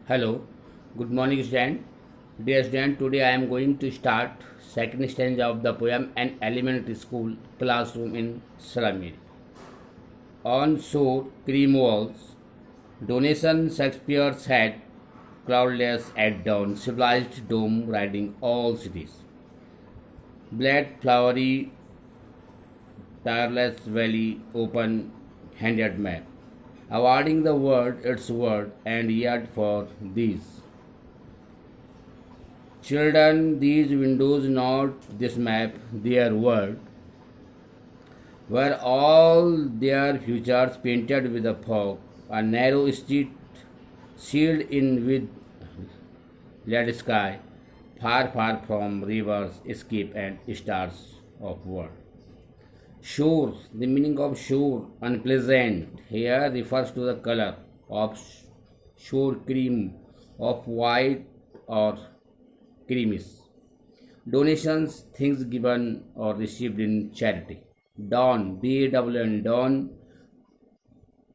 Hello, good morning, student. Dear student, today I am going to start second stanza of the poem An Elementary School Classroom in Salamiri. On shore, cream walls, donation Shakespeare's head, cloudless at dawn, civilized dome riding all cities. Blade flowery, tireless valley, open handed map, awarding the world its word, and yet for these children, these windows, not this map, their world, were all their futures painted with a fog, a narrow street sealed in with lead sky, far, far from rivers, escape, and stars of world. Shore, the meaning of shore, unpleasant, here refers to the color of shore cream, of white or creamish. Donations, things given or received in charity. Dawn, D-A-W-N, dawn,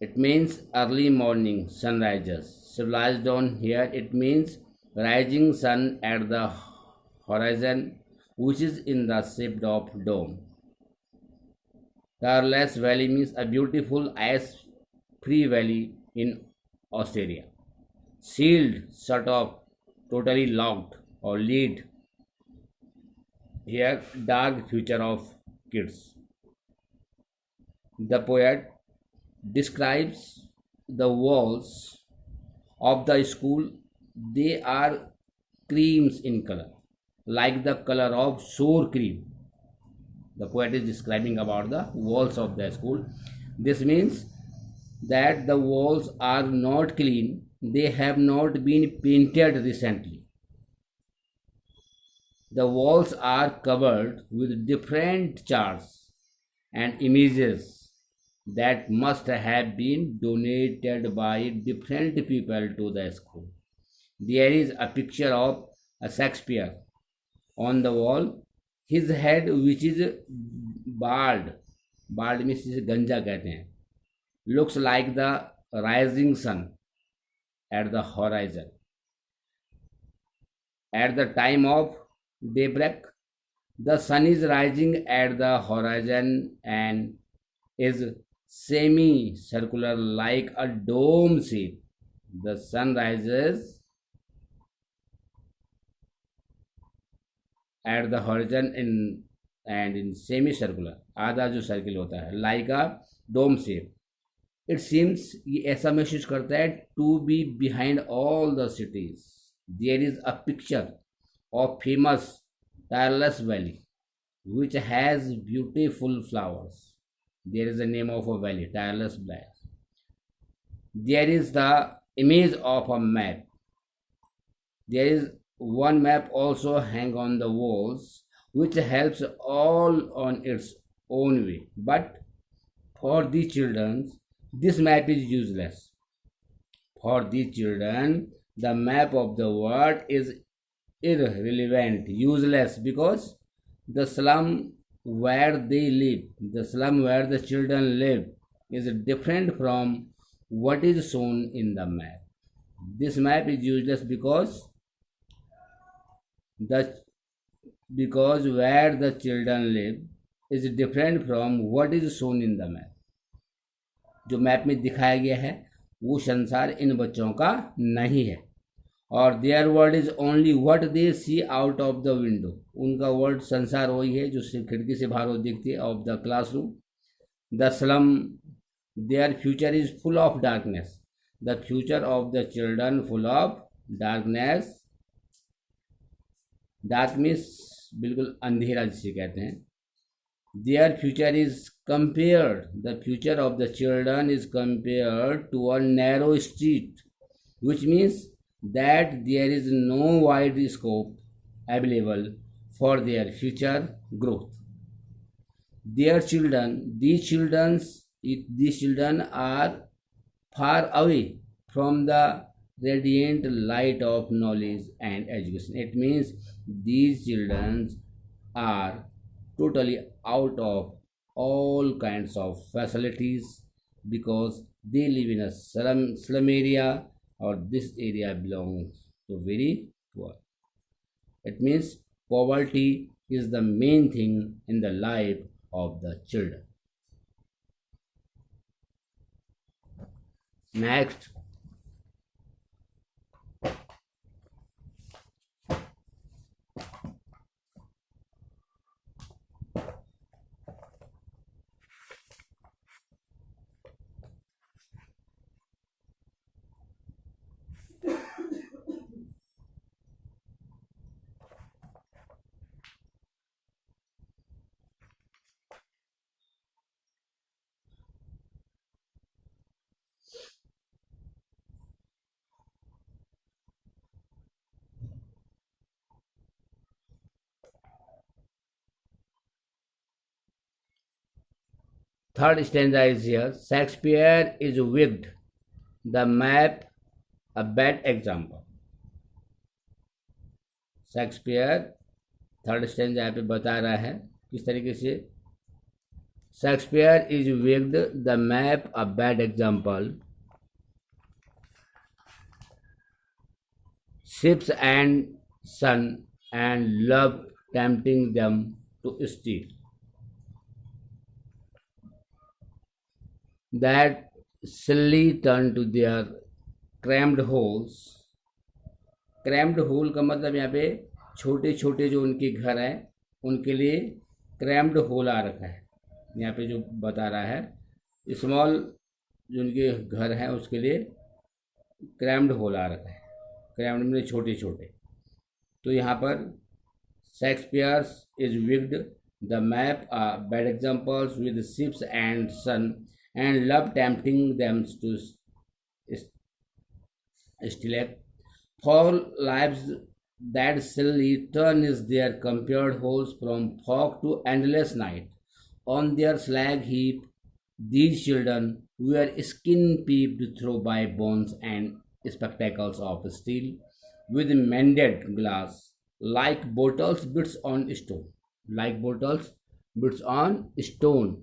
it means early morning, sunrises. Civilized dawn here, it means rising sun at the horizon, which is in the shape of dome. Tarles Valley means a beautiful ice-free valley in Australia. Sealed, shut off, totally locked or lead. Here, dark future of kids. The poet describes the walls of the school. They are creams in color, like the color of sour cream. The poet is describing about the walls of the school. This means that the walls are not clean. They have not been painted recently. The walls are covered with different charts and images that must have been donated by different people to the school. There is a picture of a Shakespeare on the wall. His head, which is bald, bald means जिसे गंजा कहते हैं, looks like the rising sun at the horizon. At the time of daybreak, the sun is rising at the horizon and is semicircular like a dome shape. The sun rises at the horizon in and in semicircular, आधा जो circle होता है, like a dome shape. It seems ये ऐसा महसूस करता है to be behind all the cities. There is a picture of famous Tireless Valley, which has beautiful flowers. There is the name of a valley, Tireless Valley. There is the image of a map. There is one map also hang on the walls, which helps all on its own way. But for the children, this map is useless. For the children, the map of the world is irrelevant, useless, because the slum where they live, the slum where the children live, is different from what is shown in the map. This map is useless the because where the children live is different from what is shown in the map. जो map में दिखाया गया है वो संसार इन बच्चों का नहीं है, और their world is only what they see out of the window. उनका वर्ल्ड संसार वही है जो सिर्फ खिड़की से बाहर वो दिखती है of the classroom. The slum, their future is full of darkness. The future of the children full of darkness. Dark means बिल्कुल अंधेरा जिसे कहते हैं. Their future is compared, the future of the children is compared to a narrow street, which means that there is no wide scope available for their future growth. Their children, these children are far away from the radiant light of knowledge and education. It means these children are totally out of all kinds of facilities because they live in a slum area or this area belongs to very poor. It means poverty is the main thing in the life of the children. Next, third stanza is here. Shakespeare is wicked. The map a bad example. Shakespeare third stanza यहाँ पे बता रहा है किस तरीके से Shakespeare is wicked the map a bad example ships and sun and love tempting them to steal that silly turn to their crammed holes. Crammed hole का मतलब यहाँ पे छोटे छोटे जो उनके घर हैं उनके लिए क्रैम्ड होल आ रखा है यहाँ पे जो बता रहा है स्मॉल जो उनके घर हैं उसके लिए क्रैम्ड होल आ रखा है क्रैम्ड में छोटे छोटे तो यहाँ पर Shakespeare is wicked the map bad examples with ships and sun and love tempting thems to select for lives that silly turn is their compared holes from fog to endless night. On their slag heap, these children were skin peeped through by bones and spectacles of steel, with mended glass, like bottles bits on stone. Like bottles bits on stone.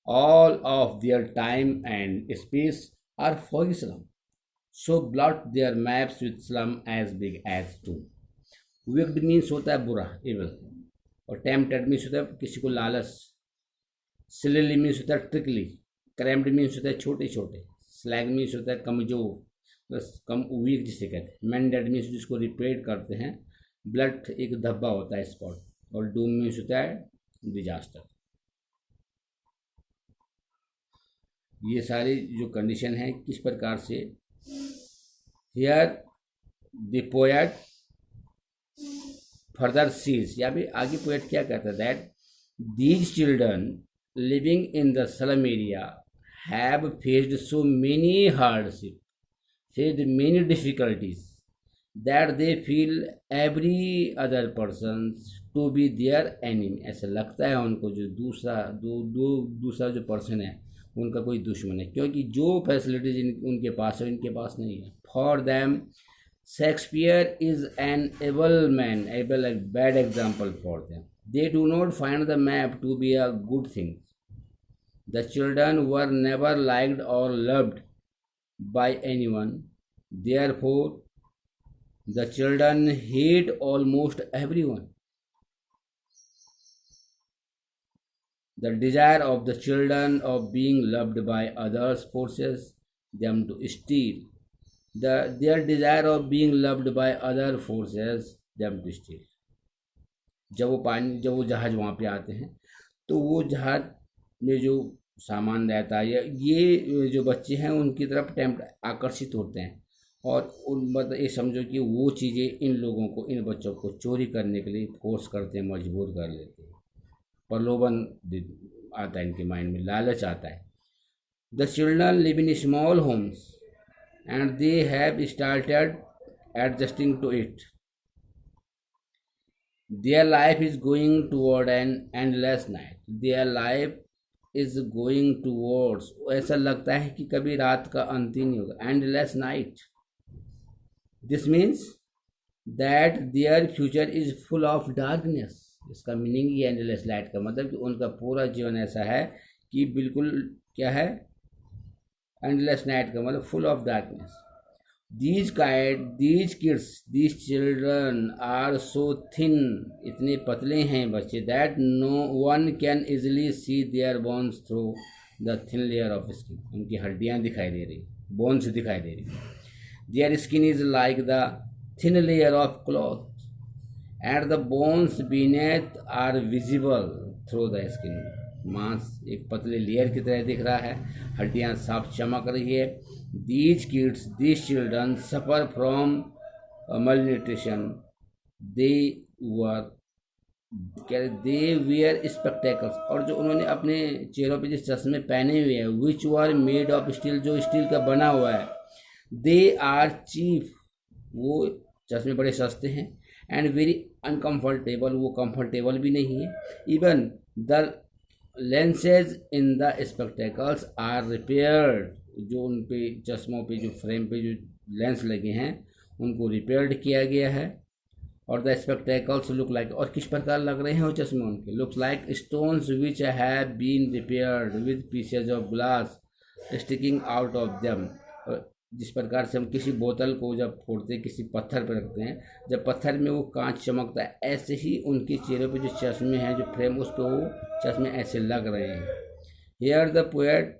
All of their time and space are for Islam. So blot their maps with slum as big as two. Wicked means होता है बुरा evil और tempted means होता है किसी को लालच silly means होता है trickery cramped means होता है छोटे छोटे slag means होता है कमजोर बस कम weak जिसे कहते हैं mended means जिसको रिपेयर करते हैं blood एक धब्बा होता है spot और doom means होता है disaster. ये सारी जो कंडीशन है किस प्रकार से Here the poet further says या भी आगे पोएट क्या कहता है that these children living in the slum area have faced so many hardships, faced many difficulties that they feel every other person to be their enemy. ऐसा लगता है उनको जो दूसरा जो पर्सन है उनका कोई दुश्मन है क्योंकि जो फैसिलिटीज उनके पास है उनके पास नहीं है. For them Shakespeare is an able man able a bad example for them. They do not find the map to be a good thing. The children were never liked or loved by anyone. Therefore the children hate almost everyone. The desire of the children of being loved by others forces them to steal. Their desire of being loved by others forces them to steal. जब वो जहाज वहाँ पे आते हैं तो वो जहाज में जो सामान रहता है ये जो बच्चे हैं उनकी तरफ आकर्षित होते हैं और मतलब ये समझो कि वो चीज़ें इन लोगों को इन बच्चों को चोरी करने के लिए फोर्स करते हैं मजबूर कर लेते हैं. प्रलोभन आता है इनके माइंड में लालच आता है. The children live in small homes and they have started adjusting to it. Their life is going toward an endless night. Their life is going towards ऐसा लगता है कि कभी रात का अंत ही नहीं होगा. Endless night. This means that their future is full of darkness. इसका मीनिंग ये एंडलेस लाइट का मतलब कि उनका पूरा जीवन ऐसा है कि बिल्कुल क्या है एंडलेस नाइट का मतलब full of darkness. these kids, these children are so thin, इतने पतले हैं बच्चे, that no one can easily see their bones through the thin layer of skin. उनकी हड्डियाँ दिखाई दे रही, bones दिखाई दे रही. their skin is like the thin layer of cloth and the bones beneath are visible through the skin. मांस एक पतले layer की तरह दिख रहा है, हड्डियाँ साफ चमक रही है. These kids, these children suffer from malnutrition. They wear spectacles. और जो उन्होंने अपने चेहरों पे जो चश्मे पहने हुए हैं, which were made of steel, जो स्टील का बना हुआ है. They are cheap. वो चश्मे बड़े सस्ते हैं. And very uncomfortable, वो comfortable भी नहीं है. Even the lenses in the spectacles are repaired. जो उन पे चश्मों पे जो फ्रेम पे जो लेंस लगे हैं उनको रिपेयर्ड किया गया है. और द स्पेक्टेकल्स लुक लाइक, और किस प्रकार लग रहे हैं वो चश्मे उनके, looks like stones which have been repaired with pieces of glass sticking out of them. जिस प्रकार से हम किसी बोतल को जब फोड़ते हैं, किसी पत्थर पर रखते हैं, जब पत्थर में वो कांच चमकता है, ऐसे ही उनके चेहरे पे जो चश्मे हैं, जो फ्रेम, उस पर वो चश्मे ऐसे लग रहे हैं. Here the poet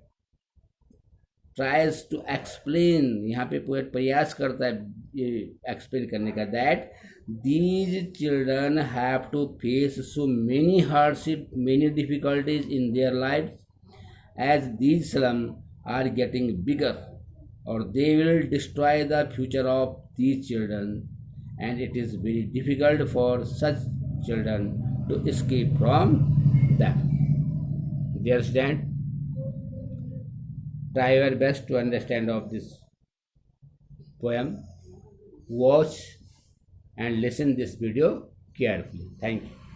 tries to explain, यहाँ पे पोएट प्रयास करता है ये एक्सप्लेन करने का, that these children have to face so many hardship, many difficulties in their life as these slum are getting bigger, or they will destroy the future of these children, and it is very difficult for such children to escape from them. Dear student, try your best to understand of this poem. Watch and listen this video carefully. Thank you.